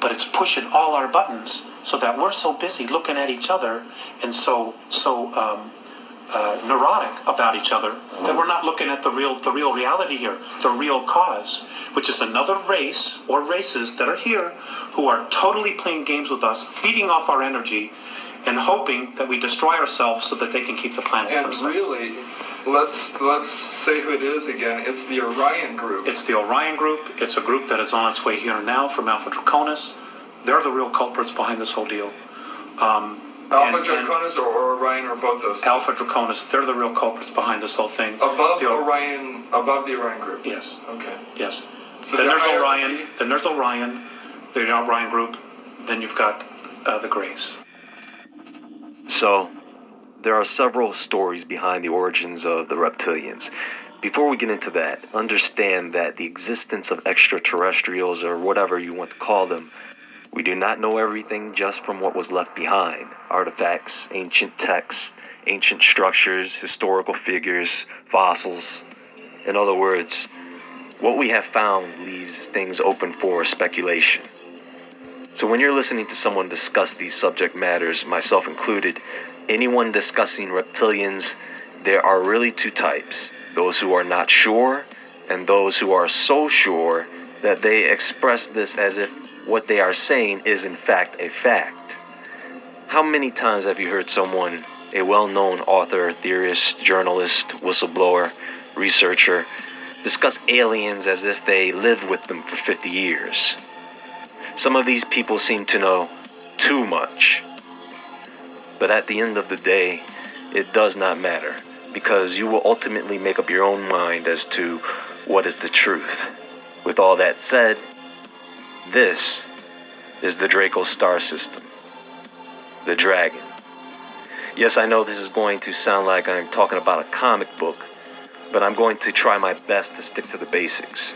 but it's pushing all our buttons so that we're so busy looking at each other and so neurotic about each other that we're not looking at the real reality here, the real cause, which is another race or races that are here who are totally playing games with us, feeding off our energy, and hoping that we destroy ourselves so that they can keep the planet and themselves. Really, let's say who it is again. It's the Orion Group. It's the Orion Group. It's a group that is on its way here now from Alpha Draconis. They're the real culprits behind this whole deal. Alpha Draconis or Orion, or both those? Alpha Draconis, they're the real culprits behind this whole thing. Above the Orion Group? Yes. Okay. Yes. So then there's Orion, the Orion Group, then you've got the Greys. So, there are several stories behind the origins of the reptilians. Before we get into that, understand that the existence of extraterrestrials, or whatever you want to call them, we do not know everything just from what was left behind. Artifacts, ancient texts, ancient structures, historical figures, fossils. In other words, what we have found leaves things open for speculation. So when you're listening to someone discuss these subject matters, myself included, anyone discussing reptilians, there are really two types. Those who are not sure, and those who are so sure that they express this as if what they are saying is in fact a fact. How many times have you heard someone, a well-known author, theorist, journalist, whistleblower, researcher, discuss aliens as if they lived with them for 50 years? Some of these people seem to know too much. But at the end of the day, it does not matter, because you will ultimately make up your own mind as to what is the truth. With all that said, this is the Draco star system, the Dragon. Yes, I know this is going to sound like I'm talking about a comic book, but I'm going to try my best to stick to the basics.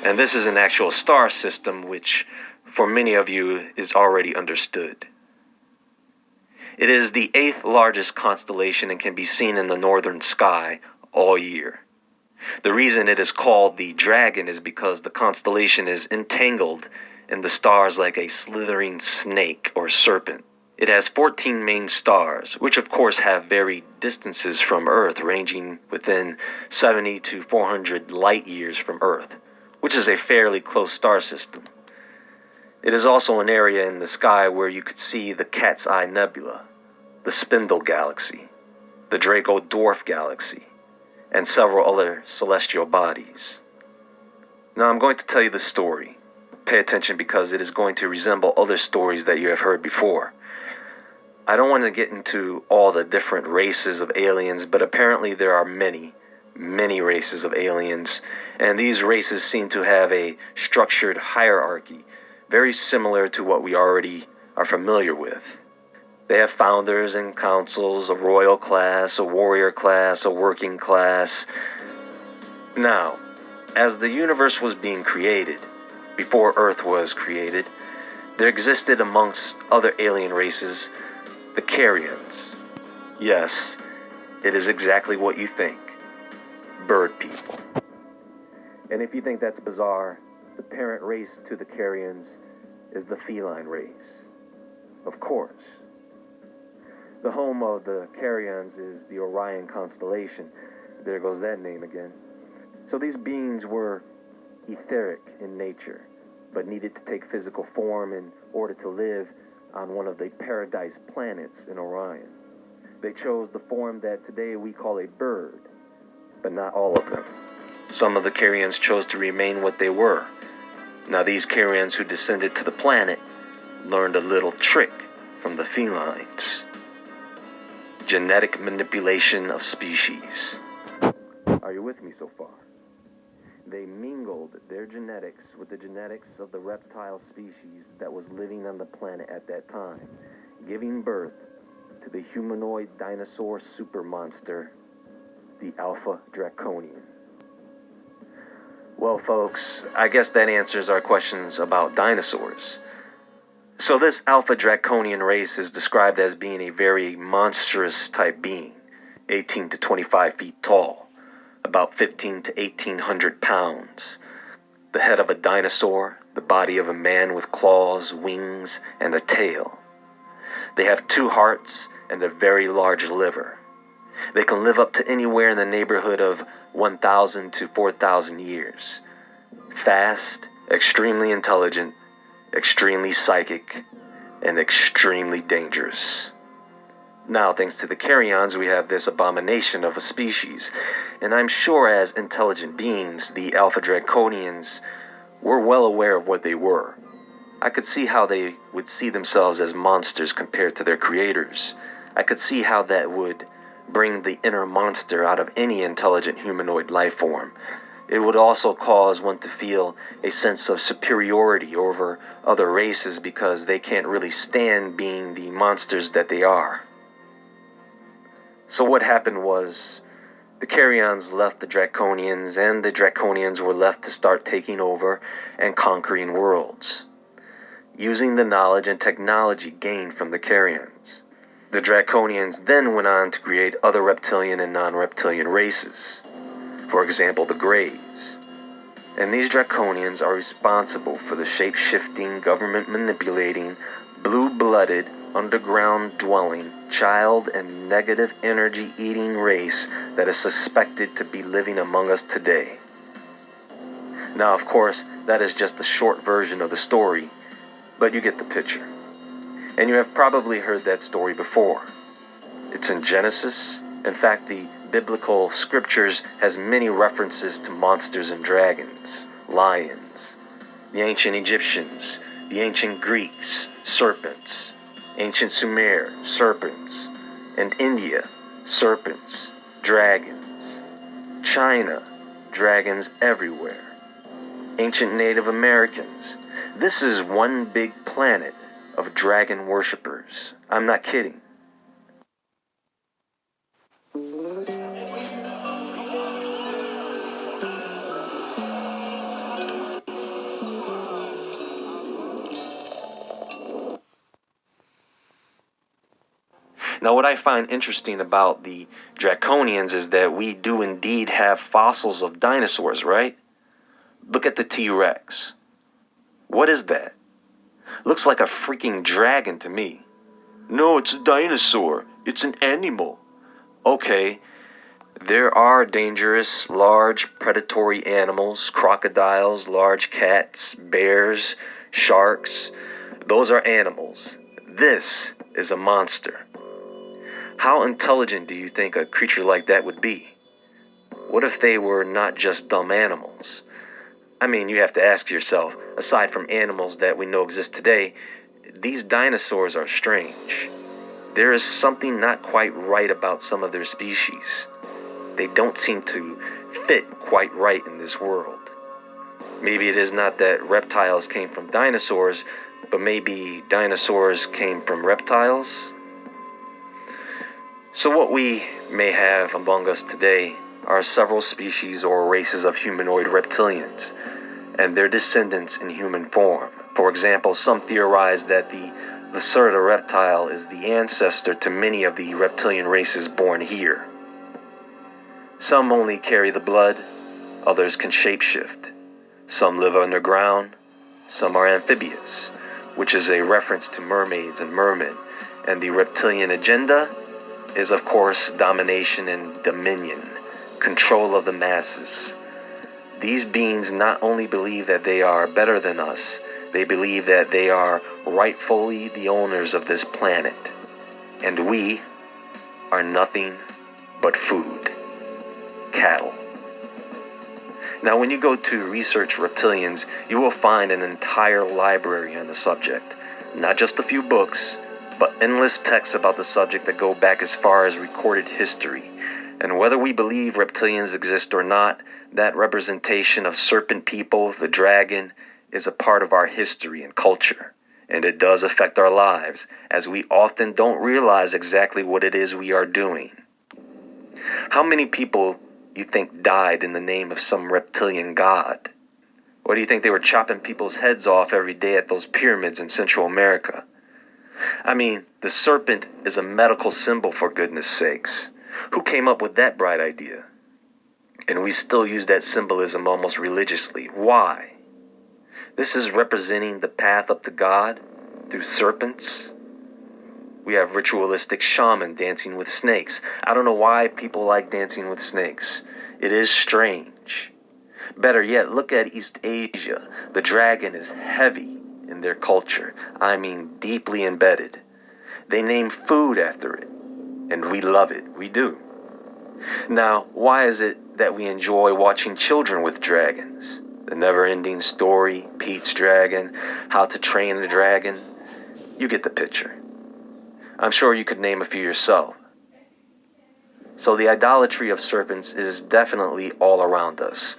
And this is an actual star system which, for many of you, is already understood. It is the 8th largest constellation and can be seen in the northern sky all year. The reason it is called the Dragon is because the constellation is entangled in the stars like a slithering snake or serpent. It has 14 main stars, which of course have varied distances from Earth, ranging within 70 to 400 light years from Earth, which is a fairly close star system. It is also an area in the sky where you could see the Cat's Eye Nebula, the Spindle Galaxy, the Draco Dwarf Galaxy, and several other celestial bodies. Now I'm going to tell you the story. Pay attention because it is going to resemble other stories that you have heard before. I don't want to get into all the different races of aliens, but apparently there are many races of aliens, and these races seem to have a structured hierarchy, very similar to what we already are familiar with. They have founders and councils, a royal class, a warrior class, a working class. Now, as the universe was being created, before Earth was created, there existed amongst other alien races the Carians. Yes, it is exactly what you think. Bird people. And if you think that's bizarre, the parent race to the Carians is the feline race. Of course. The home of the Carians is the Orion constellation. There goes that name again. So these beings were etheric in nature, but needed to take physical form in order to live on one of the paradise planets in Orion. They chose the form that today we call a bird, but not all of them. Some of the Carians chose to remain what they were. Now these Carians who descended to the planet learned a little trick from the felines. Genetic manipulation of species. Are you with me so far? They mingled their genetics with the genetics of the reptile species that was living on the planet at that time, giving birth to the humanoid dinosaur super monster, the Alpha Draconian. Well, folks, I guess that answers our questions about dinosaurs. So this Alpha Draconian race is described as being a very monstrous type being, 18 to 25 feet tall, about 15 to 1800 pounds, the head of a dinosaur, the body of a man with claws, wings, and a tail. They have 2 hearts and a very large liver. They can live up to anywhere in the neighborhood of 1,000 to 4,000 years. Fast, extremely intelligent, extremely psychic, and extremely dangerous. Now, thanks to the Carrions, we have this abomination of a species, and I'm sure as intelligent beings, the Alpha Draconians were well aware of what they were. I could see how they would see themselves as monsters compared to their creators. I could see how that would bring the inner monster out of any intelligent humanoid life form. It would also cause one to feel a sense of superiority over other races because they can't really stand being the monsters that they are. So what happened was, the Carrions left the Draconians, and the Draconians were left to start taking over and conquering worlds, using the knowledge and technology gained from the Carrions. The Draconians then went on to create other reptilian and non-reptilian races. For example, the Greys. And these Draconians are responsible for the shape-shifting, government-manipulating, blue-blooded, underground-dwelling, child and negative energy-eating race that is suspected to be living among us today. Now, of course, that is just the short version of the story, but you get the picture. And you have probably heard that story before. It's in Genesis. In fact, the biblical scriptures has many references to monsters and dragons, lions, the ancient Egyptians, the ancient Greeks, serpents, ancient Sumer, serpents, and India, serpents, dragons, China, dragons everywhere, ancient Native Americans. This is one big planet of dragon worshippers. I'm not kidding. Now, what I find interesting about the Draconians is that we do indeed have fossils of dinosaurs, right? Look at the T-Rex. What is that? Looks like a freaking dragon to me. No, it's a dinosaur. It's an animal. Okay, there are dangerous, large, predatory animals, crocodiles, large cats, bears, sharks. Those are animals. This is a monster. How intelligent do you think a creature like that would be? What if they were not just dumb animals? I mean, you have to ask yourself, aside from animals that we know exist today, these dinosaurs are strange. There is something not quite right about some of their species. They don't seem to fit quite right in this world. Maybe it is not that reptiles came from dinosaurs, but maybe dinosaurs came from reptiles? So what we may have among us today are several species or races of humanoid reptilians and their descendants in human form. For example, some theorize that the Lacerda reptile is the ancestor to many of the reptilian races born here. Some only carry the blood, others can shapeshift. Some live underground, some are amphibious, which is a reference to mermaids and mermen, and the reptilian agenda is, of course, domination and dominion, control of the masses. These beings not only believe that they are better than us, they believe that they are rightfully the owners of this planet, and we are nothing but food, cattle. Now, when you go to research reptilians, you will find an entire library on the subject, not just a few books, but endless texts about the subject that go back as far as recorded history. And whether we believe reptilians exist or not, that representation of serpent people, the dragon, is a part of our history and culture. And it does affect our lives, as we often don't realize exactly what it is we are doing. How many people you think died in the name of some reptilian god? Or do you think they were chopping people's heads off every day at those pyramids in Central America? I mean, the serpent is a medical symbol, for goodness sakes. Who came up with that bright idea? And we still use that symbolism almost religiously. Why? This is representing the path up to God through serpents. We have ritualistic shaman dancing with snakes. I don't know why people like dancing with snakes. It is strange. Better yet, look at East Asia. The dragon is heavy in their culture. I mean, deeply embedded. They name food after it, and we love it. We do. Now, why is it that we enjoy watching children with dragons? The never-ending story, Pete's Dragon, How to Train the Dragon. You get the picture. I'm sure you could name a few yourself. So the idolatry of serpents is definitely all around us.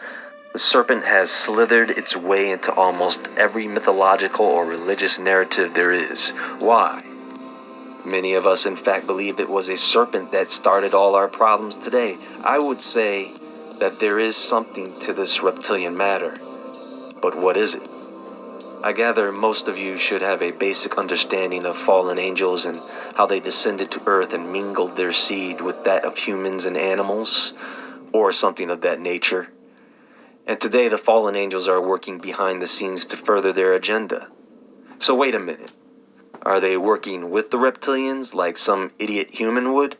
The serpent has slithered its way into almost every mythological or religious narrative there is. Why? Many of us, in fact, believe it was a serpent that started all our problems today. I would say that there is something to this reptilian matter. But what is it? I gather most of you should have a basic understanding of fallen angels and how they descended to earth and mingled their seed with that of humans and animals, or something of that nature. And today the fallen angels are working behind the scenes to further their agenda. So wait a minute. Are they working with the reptilians like some idiot human would?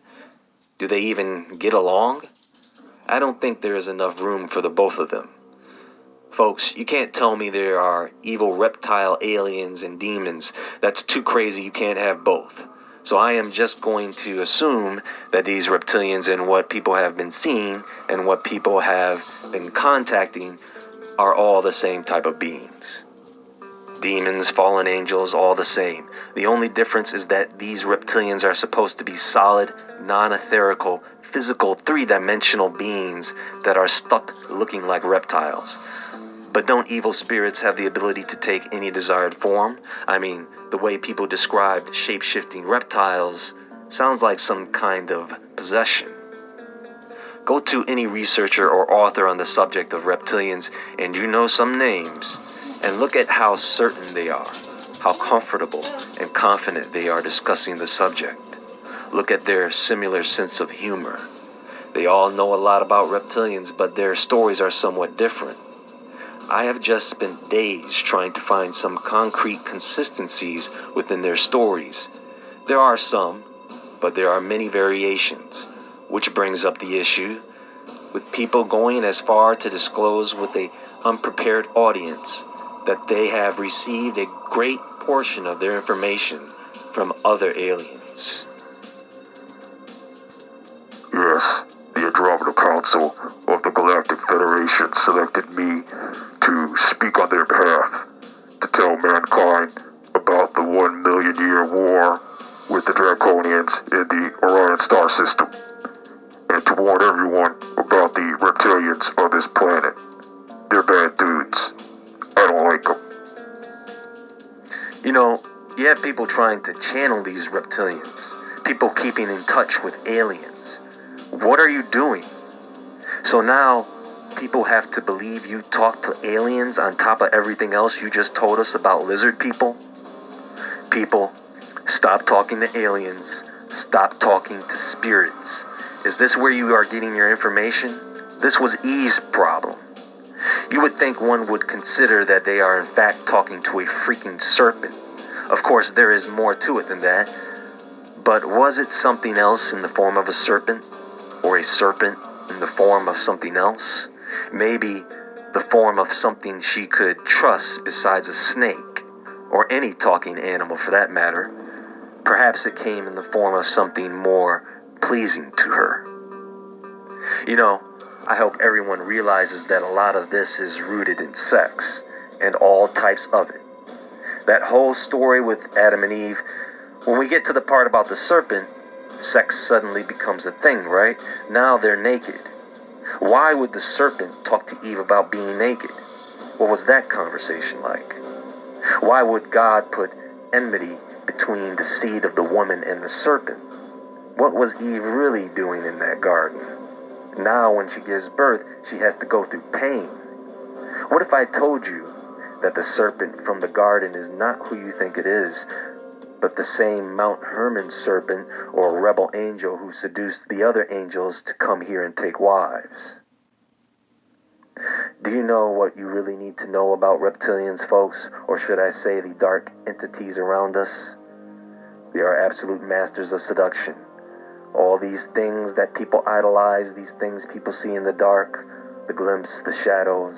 Do they even get along? I don't think there is enough room for the both of them. Folks, you can't tell me there are evil reptile aliens and demons. That's too crazy, you can't have both. So I am just going to assume that these reptilians and what people have been seeing and what people have been contacting are all the same type of beings. Demons, fallen angels, all the same. The only difference is that these reptilians are supposed to be solid, non-etherical, physical, three-dimensional beings that are stuck looking like reptiles. But don't evil spirits have the ability to take any desired form? I mean, the way people described shape-shifting reptiles sounds like some kind of possession. Go to any researcher or author on the subject of reptilians, and you know some names, and look at how certain they are, how comfortable and confident they are discussing the subject. Look at their similar sense of humor. They all know a lot about reptilians, but their stories are somewhat different. I have just spent days trying to find some concrete consistencies within their stories. There are some, but there are many variations, which brings up the issue with people going as far to disclose with an unprepared audience that they have received a great portion of their information from other aliens. Yes, the Andromeda Council of the Galactic Federation selected me to speak on their behalf, to tell mankind about the 1 million year war with the Draconians in the Orion star system, and to warn everyone about the reptilians on this planet. They're bad dudes. I don't like them. You know, you have people trying to channel these reptilians, people keeping in touch with aliens. What are you doing? So now, people have to believe you talk to aliens on top of everything else you just told us about lizard people? People, stop talking to aliens. Stop talking to spirits. Is this where you are getting your information? This was Eve's problem. You would think one would consider that they are in fact talking to a freaking serpent. Of course, there is more to it than that. But was it something else in the form of a serpent? Or a serpent in the form of something else? Maybe the form of something she could trust besides a snake, or any talking animal for that matter. Perhaps it came in the form of something more pleasing to her. You know, I hope everyone realizes that a lot of this is rooted in sex, and all types of it. That whole story with Adam and Eve, when we get to the part about the serpent, sex suddenly becomes a thing, right? Now they're naked. Why would the serpent talk to Eve about being naked? What was that conversation like? Why would God put enmity between the seed of the woman and the serpent? What was Eve really doing in that garden? Now when she gives birth, she has to go through pain. What if I told you that the serpent from the garden is not who you think it is, but the same Mount Hermon serpent or rebel angel who seduced the other angels to come here and take wives? Do you know what you really need to know about reptilians, folks? Or should I say the dark entities around us? They are absolute masters of seduction. All these things that people idolize, these things people see in the dark, the glimpse, the shadows,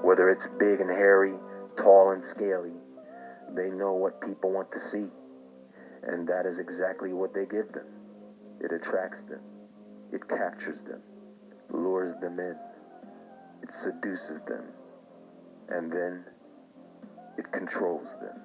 whether it's big and hairy, tall and scaly, they know what people want to see. And that is exactly what they give them. It attracts them. It captures them. Lures them in. It seduces them. And then it controls them.